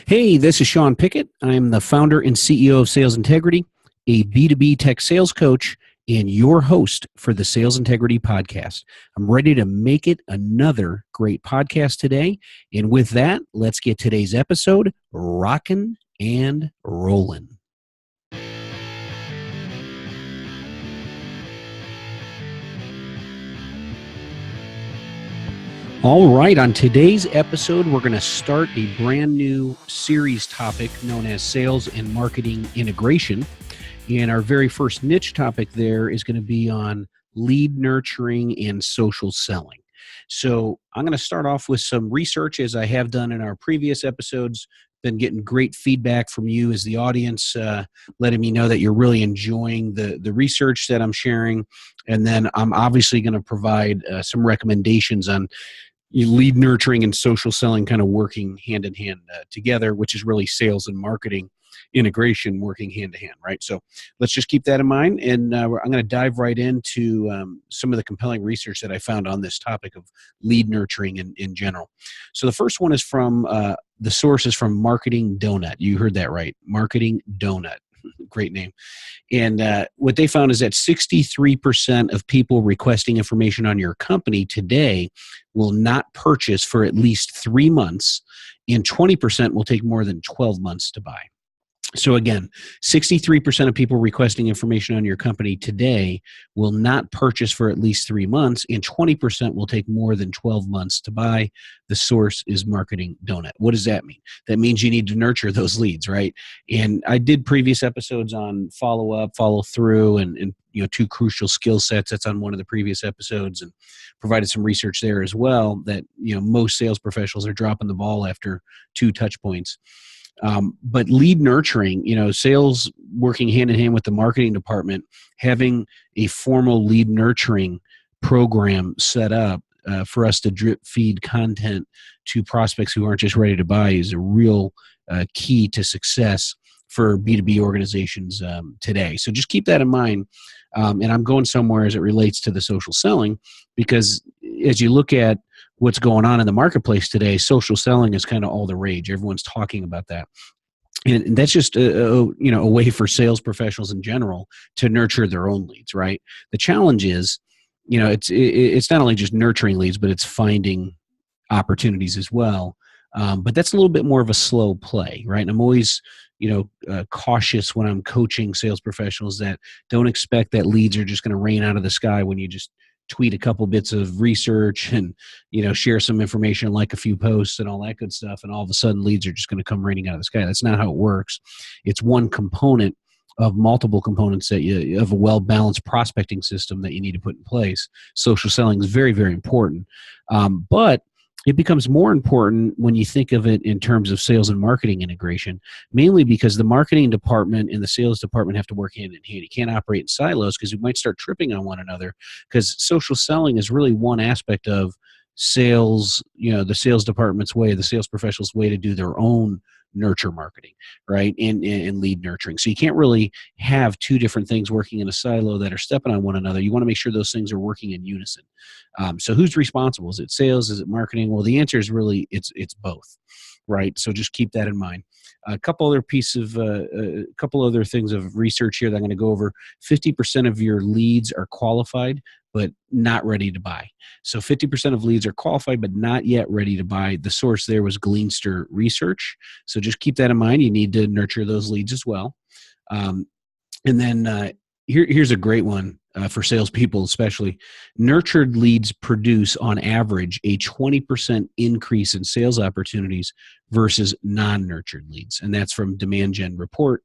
Hey, this is Sean Pickett. I'm the founder and CEO of Sales Integrity, a B2B tech sales coach, and your host for the Sales Integrity Podcast. I'm ready to make it another great podcast today. And with that, let's get today's episode rocking and rolling. All right, on today's episode, we're going to start a brand new series topic known as sales and marketing integration. And our very first niche topic there is going to be on lead nurturing and social selling. So I'm going to start off with some research, as I have done in our previous episodes. Been getting great feedback from you as the audience, letting me know that you're really enjoying the research that I'm sharing. And then I'm obviously going to provide some recommendations on lead nurturing and social selling kind of working hand in hand together, which is really sales and marketing integration working hand to hand, right? So let's just keep that in mind. And I'm going to dive right into some of the compelling research that I found on this topic of lead nurturing in general. So the first one is from the source is from Marketing Donut. You heard that right. Marketing Donut. Great name. And what they found is that 63% of people requesting information on your company today will not purchase for at least 3 months, and 20% will take more than 12 months to buy. So again, 63% of people requesting information on your company today will not purchase for at least 3 months, and 20% will take more than 12 months to buy. The source is Marketing Donut. What does that mean? That means you need to nurture those leads, right? And I did previous episodes on follow up, follow through, and two crucial skill sets. That's on one of the previous episodes, and provided some research there as well that most sales professionals are dropping the ball after 2 touch points. But lead nurturing, sales working hand in hand with the marketing department, having a formal lead nurturing program set up for us to drip feed content to prospects who aren't just ready to buy is a real key to success for B2B organizations today. So just keep that in mind. And I'm going somewhere as it relates to the social selling, because as you look at what's going on in the marketplace today, social selling is kind of all the rage. Everyone's talking about that. And that's just a way for sales professionals in general to nurture their own leads, right? The challenge is, it's not only just nurturing leads, but it's finding opportunities as well. But that's a little bit more of a slow play, right? And I'm always, cautious when I'm coaching sales professionals that don't expect that leads are just going to rain out of the sky when you just tweet a couple bits of research and, share some information, like a few posts and all that good stuff. And all of a sudden leads are just going to come raining out of the sky. That's not how it works. It's one component of multiple components that you have a well-balanced prospecting system that you need to put in place. Social selling is very, very important. But it becomes more important when you think of it in terms of sales and marketing integration, mainly because the marketing department and the sales department have to work hand in hand. You can't operate in silos because we might start tripping on one another, because social selling is really one aspect of sales, the sales department's way, the sales professional's way to do their own nurture marketing, right? And lead nurturing. So you can't really have 2 different things working in a silo that are stepping on one another. You want to make sure those things are working in unison. So who's responsible? Is it sales? Is it marketing? Well, the answer is really it's both, right? So just keep that in mind. A couple other things of research here that I'm going to go over. 50% of your leads are qualified but not ready to buy. So 50% of leads are qualified but not yet ready to buy. The source there was Gleanster Research. So just keep that in mind. You need to nurture those leads as well. And then here's a great one for salespeople especially. Nurtured leads produce on average a 20% increase in sales opportunities versus non-nurtured leads. And that's from DemandGen Report.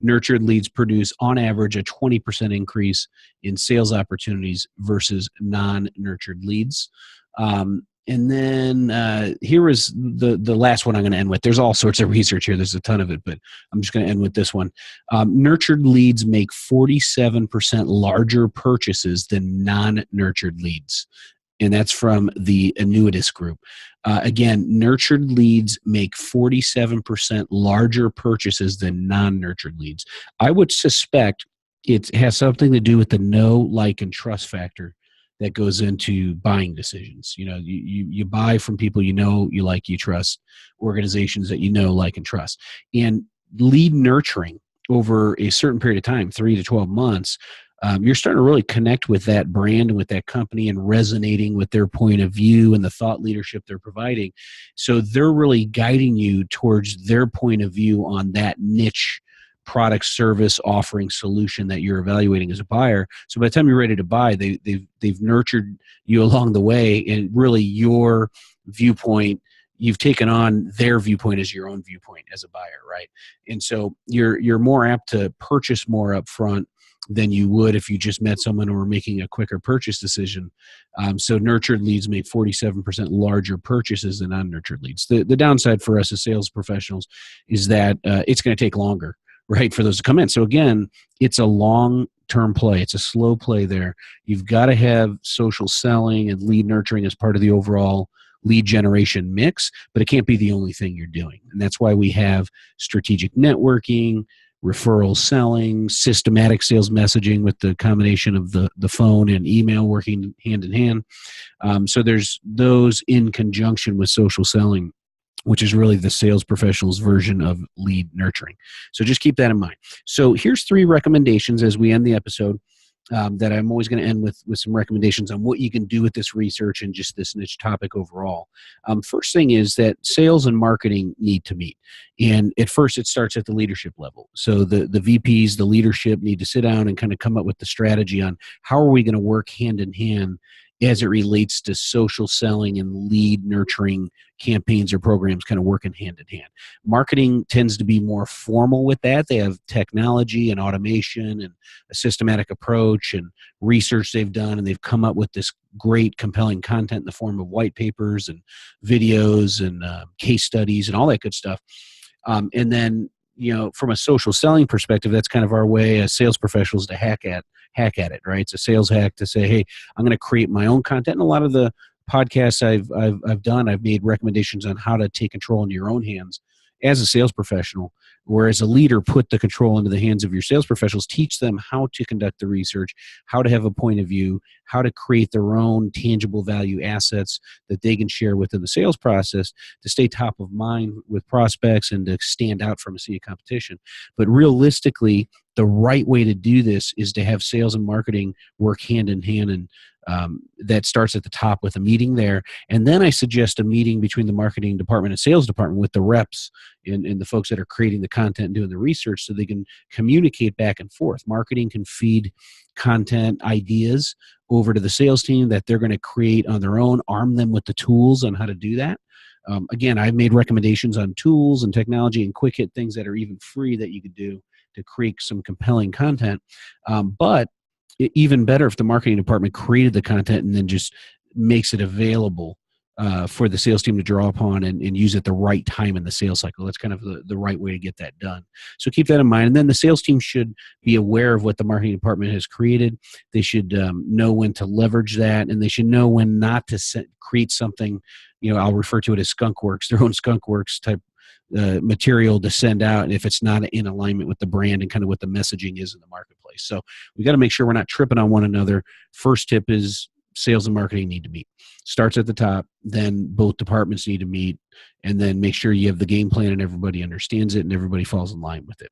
Nurtured leads produce on average a 20% increase in sales opportunities versus non-nurtured leads. And then here is the last one I'm going to end with. There's all sorts of research here. There's a ton of it, but I'm just going to end with this one. Nurtured leads make 47% larger purchases than non-nurtured leads. And that's from the Annuitas Group. Again, nurtured leads make 47% larger purchases than non-nurtured leads. I would suspect it has something to do with the know, like, and trust factor that goes into buying decisions. You buy from people you know, you like, you trust, organizations that you know, like, and trust. And lead nurturing over a certain period of time, 3 to 12 months, you're starting to really connect with that brand and with that company and resonating with their point of view and the thought leadership they're providing. So they're really guiding you towards their point of view on that niche product, service, offering, solution that you're evaluating as a buyer. So by the time you're ready to buy, they've nurtured you along the way, and really your viewpoint, you've taken on their viewpoint as your own viewpoint as a buyer, right? And so you're more apt to purchase more upfront than you would if you just met someone who were making a quicker purchase decision. So nurtured leads make 47% larger purchases than unnurtured leads. The downside for us as sales professionals is that it's going to take longer, right, for those to come in. So again, it's a long-term play. It's a slow play there. You've got to have social selling and lead nurturing as part of the overall lead generation mix, but it can't be the only thing you're doing. And that's why we have strategic networking, referral selling, systematic sales messaging with the combination of the phone and email working hand in hand. So there's those in conjunction with social selling, which is really the sales professional's version of lead nurturing. So just keep that in mind. So here's 3 recommendations as we end the episode. That I'm always going to end with some recommendations on what you can do with this research and just this niche topic overall. First thing is that sales and marketing need to meet. And at first, it starts at the leadership level. So the VPs, the leadership need to sit down and kind of come up with the strategy on how are we going to work hand in hand as it relates to social selling and lead nurturing campaigns or programs kind of working hand in hand. Marketing tends to be more formal with that. They have technology and automation and a systematic approach and research they've done, and they've come up with this great compelling content in the form of white papers and videos and case studies and all that good stuff. And then, from a social selling perspective, that's kind of our way as sales professionals to hack at it, right? It's a sales hack to say, hey, I'm going to create my own content. And a lot of the podcasts I've done, I've made recommendations on how to take control into your own hands as a sales professional, whereas a leader, put the control into the hands of your sales professionals, teach them how to conduct the research, how to have a point of view, how to create their own tangible value assets that they can share within the sales process to stay top of mind with prospects and to stand out from a sea of competition. But realistically, the right way to do this is to have sales and marketing work hand in hand, and that starts at the top with a meeting there. And then I suggest a meeting between the marketing department and sales department with the reps and the folks that are creating the content and doing the research so they can communicate back and forth. Marketing can feed content ideas over to the sales team that they're going to create on their own, arm them with the tools on how to do that. Again, I've made recommendations on tools and technology and quick hit things that are even free that you could do to create some compelling content. But even better if the marketing department created the content and then just makes it available for the sales team to draw upon and use at the right time in the sales cycle. That's kind of the right way to get that done. So keep that in mind. And then the sales team should be aware of what the marketing department has created. They should know when to leverage that, and they should know when not to create something, I'll refer to it as skunk works, their own skunk works type material to send out, and if it's not in alignment with the brand and kind of what the messaging is in the marketplace. So we got to make sure we're not tripping on one another. First tip is sales and marketing need to meet. Starts at the top, then both departments need to meet, and then make sure you have the game plan and everybody understands it and everybody falls in line with it.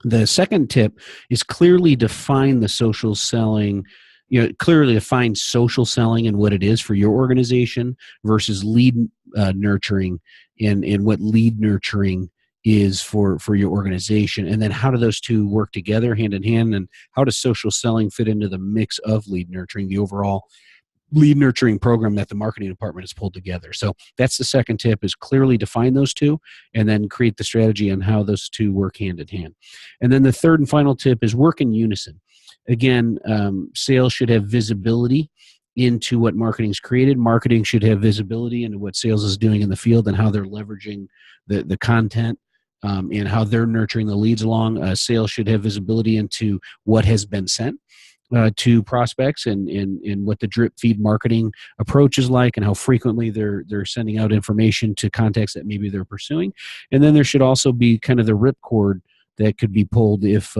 The second tip is clearly define the social selling, clearly define social selling and what it is for your organization versus lead nurturing and what lead nurturing is for your organization. And then how do those two work together hand in hand, and how does social selling fit into the mix of lead nurturing, the overall lead nurturing program that the marketing department has pulled together. So that's the second tip, is clearly define those two and then create the strategy on how those two work hand in hand. And then the third and final tip is work in unison. Again, sales should have visibility into what marketing's created. Marketing should have visibility into what sales is doing in the field and how they're leveraging the content and how they're nurturing the leads along. Sales should have visibility into what has been sent to prospects and what the drip feed marketing approach is like and how frequently they're sending out information to contacts that maybe they're pursuing. And then there should also be kind of the ripcord that could be pulled if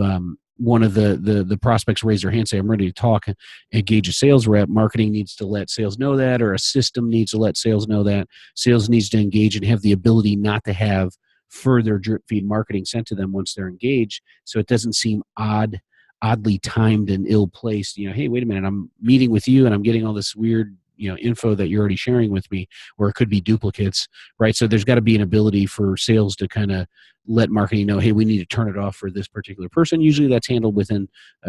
one of the prospects raise their hand, say, I'm ready to talk, engage a sales rep. Marketing needs to let sales know that, or a system needs to let sales know that. Sales needs to engage and have the ability not to have further drip feed marketing sent to them once they're engaged, so it doesn't seem oddly timed and ill-placed. Hey, wait a minute, I'm meeting with you and I'm getting all this weird info that you're already sharing with me, or it could be duplicates, right? So there's got to be an ability for sales to kind of let marketing know, hey, we need to turn it off for this particular person. Usually that's handled within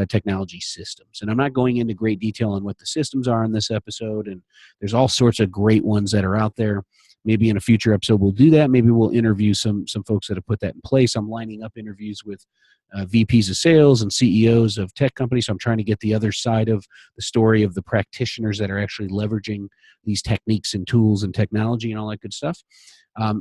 technology systems. And I'm not going into great detail on what the systems are in this episode, and there's all sorts of great ones that are out there. Maybe in a future episode we'll do that. Maybe we'll interview some folks that have put that in place. I'm lining up interviews with VPs of sales and CEOs of tech companies. So I'm trying to get the other side of the story of the practitioners that are actually leveraging these techniques and tools and technology and all that good stuff.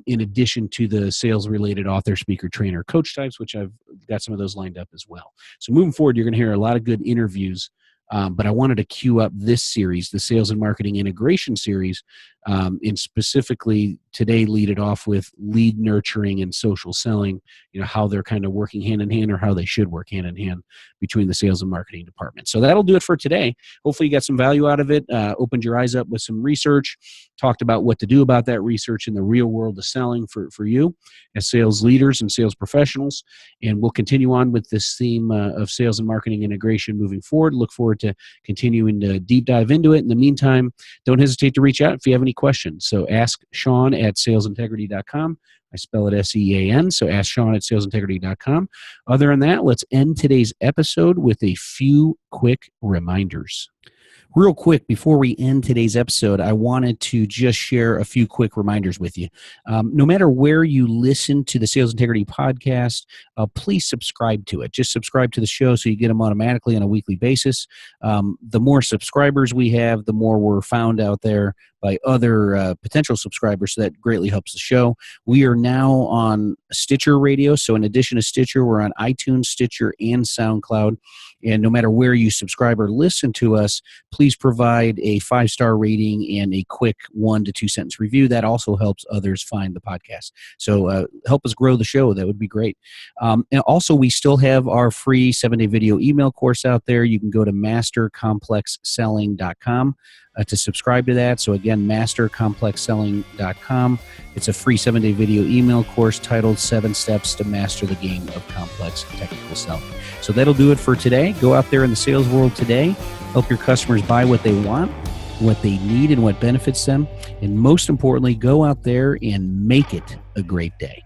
In addition to the sales-related author, speaker, trainer, coach types, which I've got some of those lined up as well. So moving forward, you're going to hear a lot of good interviews. But I wanted to queue up this series, the Sales and Marketing Integration series, and specifically today lead it off with lead nurturing and social selling, how they're kind of working hand in hand, or how they should work hand in hand between the sales and marketing department. So that'll do it for today. Hopefully you got some value out of it, opened your eyes up with some research, talked about what to do about that research in the real world of selling for you as sales leaders and sales professionals. And we'll continue on with this theme of sales and marketing integration moving forward. Look forward to continuing to deep dive into it. In the meantime, don't hesitate to reach out if you have any questions. So ask Sean at salesintegrity.com. I spell it SEAN, so ask Sean at salesintegrity.com. Other than that, let's end today's episode with a few quick reminders. Real quick, before we end today's episode, I wanted to just share a few quick reminders with you. No matter where you listen to the Sales Integrity podcast, please subscribe to it. Just subscribe to the show so you get them automatically on a weekly basis. The more subscribers we have, the more we're found out there by other potential subscribers, so that greatly helps the show. We are now on Stitcher Radio, so in addition to Stitcher, we're on iTunes, Stitcher, and SoundCloud. And no matter where you subscribe or listen to us, please provide a 5-star rating and a quick 1 to 2 sentence review. That also helps others find the podcast. So help us grow the show. That would be great. And also, we still have our free 7-day video email course out there. You can go to mastercomplexselling.com to subscribe to that. So again, mastercomplexselling.com. It's a free 7-day video email course titled 7 Steps to Master the Game of Complex Technical Selling. So that'll do it for today. Go out there in the sales world today. Help your customers buy what they want, what they need, and what benefits them. And most importantly, go out there and make it a great day.